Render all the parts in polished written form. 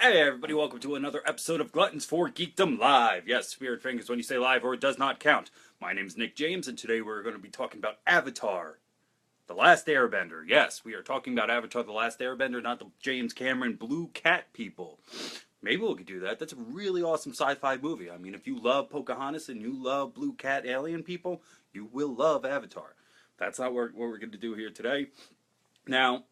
Hey everybody, welcome to another episode of Gluttons for Geekdom Live. Yes, weird fingers when you say live or it does not count. My name's Nick James and today we're going to be talking about Avatar, The Last Airbender. Yes, we are talking about Avatar, The Last Airbender, not the James Cameron Blue Cat people. Maybe we could do that. That's a really awesome sci-fi movie. I mean, if you love Pocahontas and you love Blue Cat alien people, you will love Avatar. That's not what we're going to do here today. Now,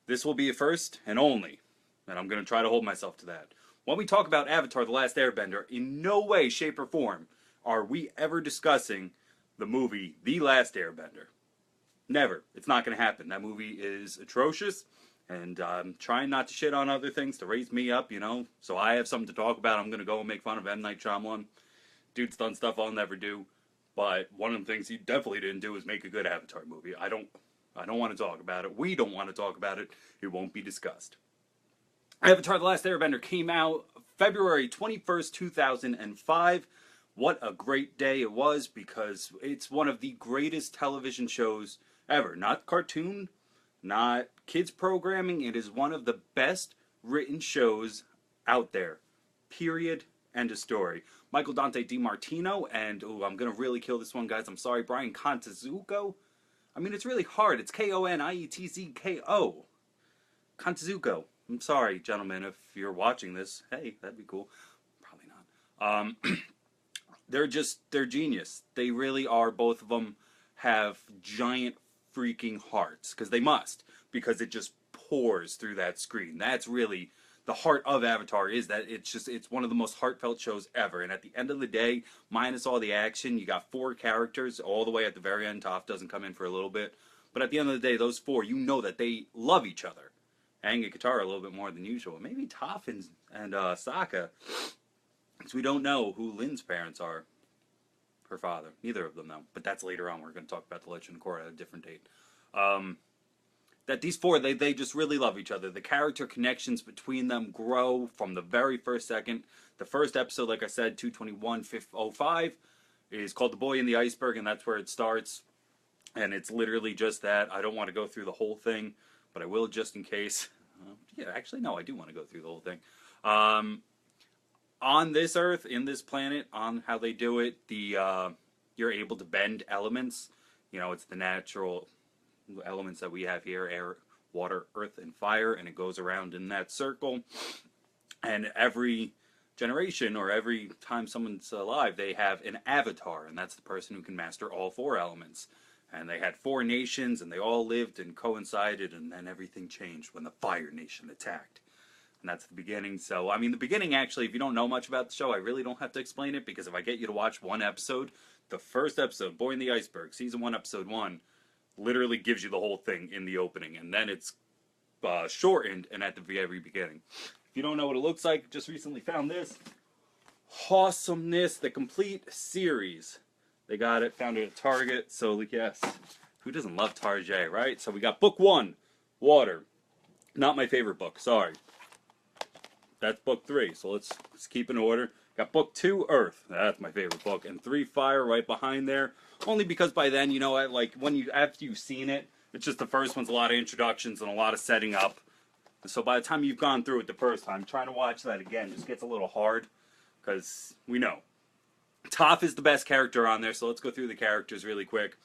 this will be a first and only. And I'm going to try to hold myself to that. When we talk about Avatar The Last Airbender, in no way, shape, or form are we ever discussing the movie The Last Airbender. Never. It's not going to happen. That movie is atrocious, and I'm trying not to shit on other things to raise me up, so I have something to talk about. I'm going to go and make fun of M. Night Shyamalan. Dude's done stuff I'll never do, but one of the things he definitely didn't do is make a good Avatar movie. I don't want to talk about it. We don't want to talk about it. It won't be discussed. Avatar The Last Airbender came out February 21st, 2005. What a great day it was, because it's one of the greatest television shows ever. Not cartoon, not kids programming. It is one of the best written shows out there. Period. End of story. Michael Dante DiMartino and, I'm going to really kill this one, guys. I'm sorry, Brian Contezuco. I mean, it's really hard. It's Koniettzko. Contezuco. I'm sorry, gentlemen, if you're watching this. Hey, that'd be cool. Probably not. They're genius. They really are. Both of them have giant freaking hearts, because they must, because it just pours through that screen. That's really the heart of Avatar, is that it's one of the most heartfelt shows ever. And at the end of the day, minus all the action, you got four characters all the way at the very end. Toph doesn't come in for a little bit. But at the end of the day, those four, you know that they love each other. Aang and Katara a little bit more than usual. Maybe Toph and Sokka. Because we don't know who Lynn's parents are. Her father. Neither of them know. But that's later on. We're going to talk about the Legend of Korra at a different date. That these four, they just really love each other. The character connections between them grow from the very first second. The first episode, like I said, 221.05, is called The Boy in the Iceberg, and that's where it starts. And it's literally just that. I don't want to go through the whole thing, but I will just in case. Actually, no, I do want to go through the whole thing. On this Earth, in this planet, on how they do it, you're able to bend elements. It's the natural elements that we have here: air, water, earth, and fire, and it goes around in that circle. And every generation, or every time someone's alive, they have an avatar, and that's the person who can master all four elements. And they had four nations, and they all lived and coincided, and then everything changed when the Fire Nation attacked. And that's the beginning. So, I mean, the beginning, actually, if you don't know much about the show, I really don't have to explain it, because if I get you to watch one episode, the first episode, Boy in the Iceberg, Season 1, Episode 1, literally gives you the whole thing in the opening. And then it's shortened and at the very beginning. If you don't know what it looks like, just recently found this. Awesomeness, the complete series. They got it, found it at Target, so yes, who doesn't love Target, right? So we got book 1, Water. Not my favorite book, sorry. That's book 3, so let's keep in order. Got book 2, Earth. That's my favorite book. And 3, Fire, right behind there. Only because by then, after you've seen it, it's just the first one's a lot of introductions and a lot of setting up. So by the time you've gone through it the first time, trying to watch that again just gets a little hard, because we know. Toph is the best character on there, so let's go through the characters really quick.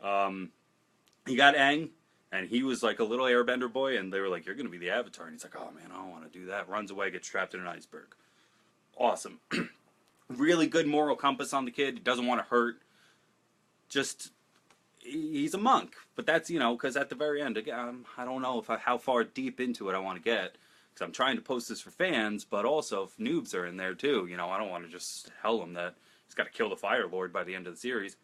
You got Aang, and he was like a little airbender boy, and they were like, you're going to be the Avatar. And he's like, oh man, I don't want to do that. Runs away, gets trapped in an iceberg. Awesome. Really good moral compass on the kid. He doesn't want to hurt. He's a monk. But that's, because at the very end, again, I don't know how far deep into it I want to get. Because I'm trying to post this for fans, but also if noobs are in there too. I don't want to just tell them that he's got to kill the Fire Lord by the end of the series.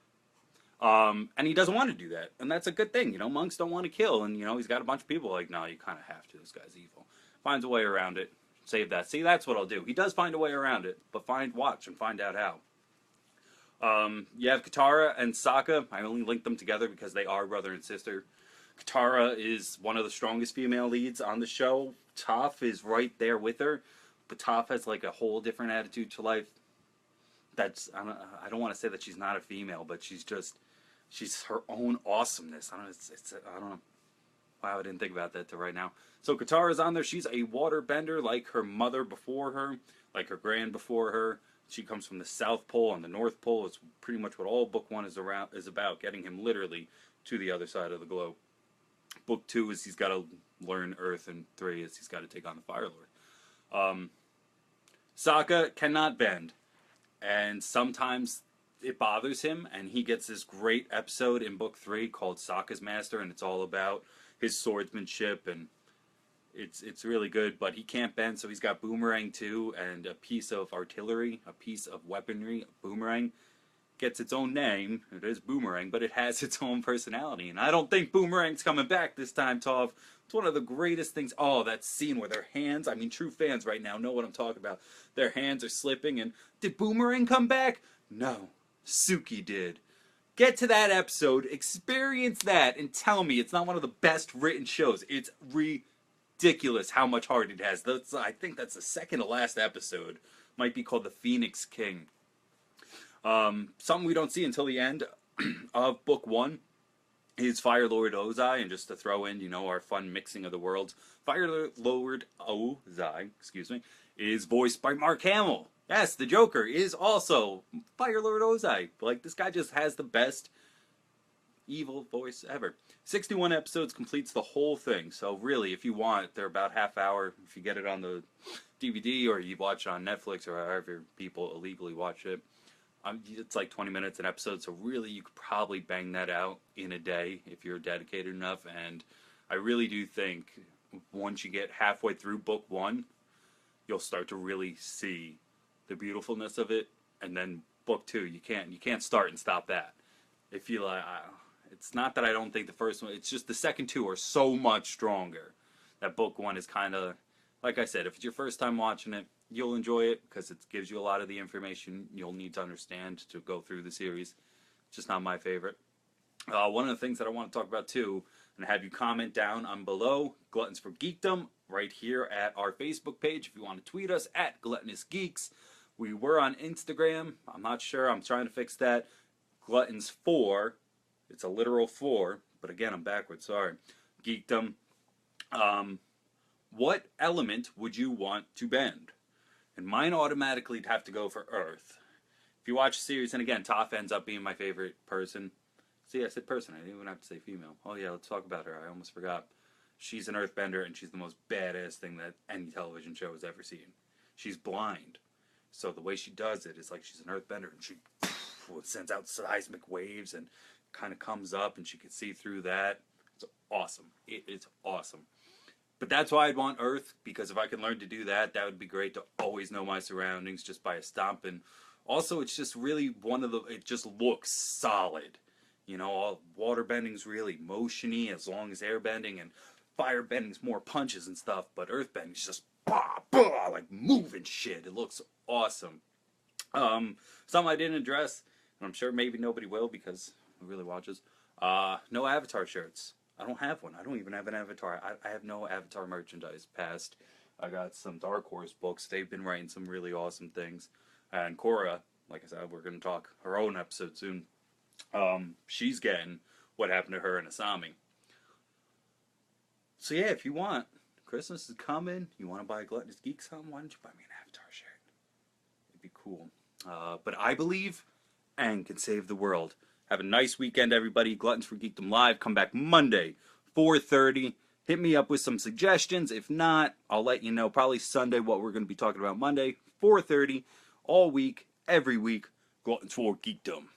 And he doesn't want to do that. And that's a good thing. Monks don't want to kill. And, he's got a bunch of people like, no, you kind of have to. This guy's evil. Finds a way around it. Save that. See, that's what I'll do. He does find a way around it. But watch and find out how. You have Katara and Sokka. I only linked them together because they are brother and sister. Katara is one of the strongest female leads on the show. Toph is right there with her. But Toph has like a whole different attitude to life. I don't want to say that she's not a female, but she's her own awesomeness. I don't know. Wow, I didn't think about that till right now. So Katara's on there. She's a waterbender like her mother before her, like her grand before her. She comes from the South Pole and the North Pole. It's pretty much what all Book 1 is about, getting him literally to the other side of the globe. Book 2 is he's got to learn Earth, and 3 is he's got to take on the Fire Lord. Sokka cannot bend, and sometimes it bothers him, and he gets this great episode in Book 3 called Sokka's Master, and it's all about his swordsmanship, and it's really good, but he can't bend, so he's got Boomerang too, and a piece of artillery, a piece of weaponry. Boomerang gets its own name, it is Boomerang, but it has its own personality, and I don't think Boomerang's coming back this time, Toph. It's one of the greatest things. Oh, that scene where their hands, I mean, true fans right now know what I'm talking about. Their hands are slipping, and did Boomerang come back? No, Suki did. Get to that episode, experience that, and tell me it's not one of the best written shows. It's ridiculous how much heart it has. I think that's the second to last episode. Might be called The Phoenix King. Something we don't see until the end of Book 1 is Fire Lord Ozai, and just to throw in, you know, our fun mixing of the worlds, Fire Lord Ozai, is voiced by Mark Hamill. Yes, the Joker is also Fire Lord Ozai. Like, this guy just has the best evil voice ever. 61 episodes completes the whole thing. So really, if you want, they're about half hour. If you get it on the DVD or you watch it on Netflix or however people illegally watch it, it's like 20 minutes an episode. So really, you could probably bang that out in a day if you're dedicated enough. And I really do think once you get halfway through Book 1, you'll start to really see the beautifulness of it. And then Book 2, you can't start and stop that. If you like, it's not that I don't think the first one, it's just the second two are so much stronger. That Book 1 is kind of, like I said, if it's your first time watching it, you'll enjoy it because it gives you a lot of the information you'll need to understand to go through the series. It's just not my favorite. One of the things that I want to talk about too, and have you comment down on below, Gluttons for Geekdom, right here at our Facebook page if you want to tweet us at Gluttonous Geeks. We were on Instagram. I'm not sure. I'm trying to fix that. Gluttons 4. It's a literal 4. But again, I'm backwards. Sorry. Geekdom. What element would you want to bend? And mine automatically have to go for Earth. If you watch the series, and again, Toph ends up being my favorite person. See, I said person. I didn't even have to say female. Oh yeah, let's talk about her. I almost forgot. She's an Earthbender, and she's the most badass thing that any television show has ever seen. She's blind. So the way she does it is like she's an Earthbender, and she sends out seismic waves and kind of comes up, and she can see through that. It's awesome. It's awesome. But that's why I'd want Earth, because if I can learn to do that, that would be great to always know my surroundings just by a stomp. And also, it's just really it just looks solid. You know, all waterbending's really motiony as long as airbending, and firebending's more punches and stuff, but earthbending's just bah, bah, like moving shit. It looks awesome. Something I didn't address, and I'm sure maybe nobody will because who really watches, no Avatar shirts. I don't have one. I don't even have an Avatar. I have no Avatar merchandise past. I got some Dark Horse books. They've been writing some really awesome things. And Korra, like I said, we're going to talk her own episode soon. She's getting what happened to her in Asami. So yeah, if you want, Christmas is coming. You want to buy a Gluttonous Geek something? Why don't you buy me an Avatar shirt? It'd be cool. But I believe Aang can save the world. Have a nice weekend, everybody. Gluttons for Geekdom Live. Come back Monday, 4:30. Hit me up with some suggestions. If not, I'll let you know probably Sunday what we're going to be talking about Monday, 4:30, all week, every week. Gluttons for Geekdom.